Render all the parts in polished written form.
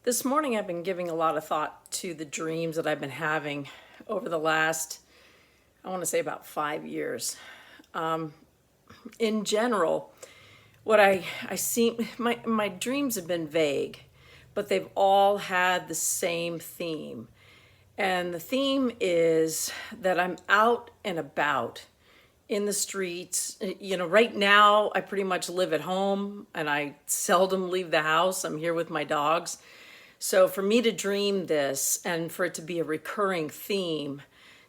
This morning, I've been giving a lot of thought to the dreams that I've been having over the last, I want to say about 5 years. In general, what I see, my dreams have been vague, but they've all had the same theme. And the theme is that I'm out and about in the streets. Right now, I pretty much live at home and I seldom leave the house. I'm here with my dogs. So for me to dream this and for it to be a recurring theme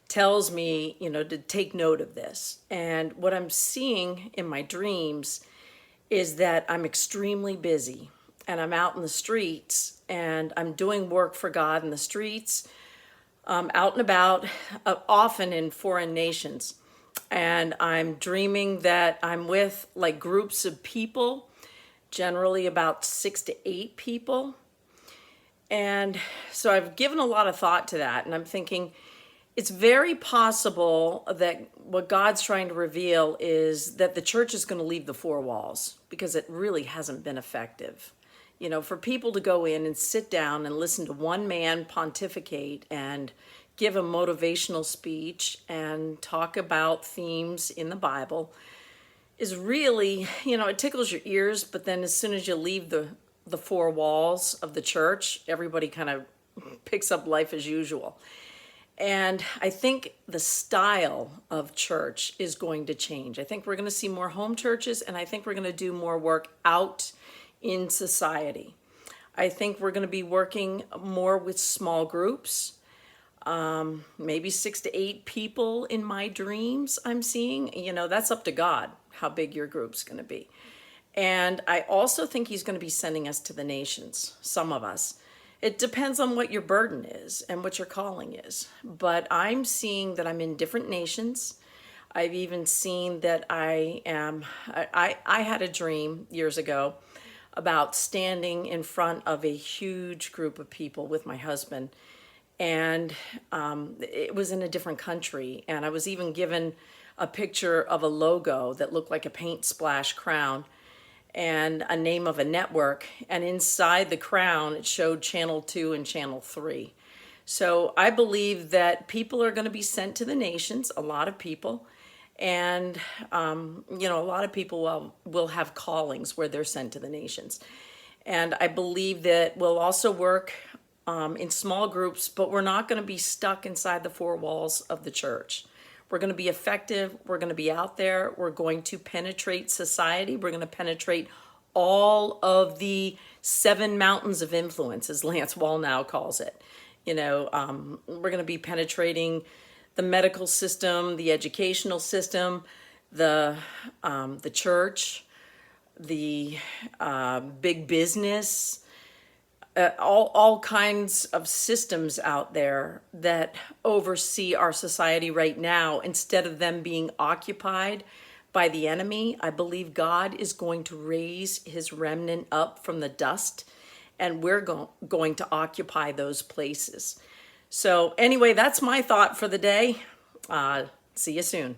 tells me, to take note of this. And what I'm seeing in my dreams is that I'm extremely busy and I'm out in the streets and I'm doing work for God in the streets, out and about, often in foreign nations. And I'm dreaming that I'm with like groups of people, generally about 6 to 8 people. And so I've given a lot of thought to that, and I'm thinking it's very possible that what God's trying to reveal is that the church is going to leave the four walls because it really hasn't been effective. For people to go in and sit down and listen to one man pontificate and give a motivational speech and talk about themes in the Bible is really, it tickles your ears, but then as soon as you leave the four walls of the church, everybody kind of picks up life as usual. And I think the style of church is going to change. I think we're going to see more home churches, and I think we're going to do more work out in society. I think we're going to be working more with small groups, maybe 6 to 8 people in my dreams I'm seeing. That's up to God, how big your group's going to be. And I also think he's going to be sending us to the nations, some of us. It depends on what your burden is and what your calling is. But I'm seeing that I'm in different nations. I've even seen that I had a dream years ago about standing in front of a huge group of people with my husband. And it was in a different country. And I was even given a picture of a logo that looked like a paint splash crown and a name of a network, and inside the crown it showed channel 2 and channel 3. So I believe that people are going to be sent to the nations, a lot of people, and a lot of people will have callings where they're sent to the nations. And I believe that we'll also work in small groups, but we're not going to be stuck inside the four walls of the church. We're going to be effective. We're going to be out there. We're going to penetrate society. We're going to penetrate all of the 7 mountains of influence, as Lance Wallnau calls it. We're going to be penetrating the medical system, the educational system, the church, the big business, all kinds of systems out there that oversee our society right now. Instead of them being occupied by the enemy, I believe God is going to raise his remnant up from the dust, and we're going to occupy those places. So anyway, that's my thought for the day. See you soon.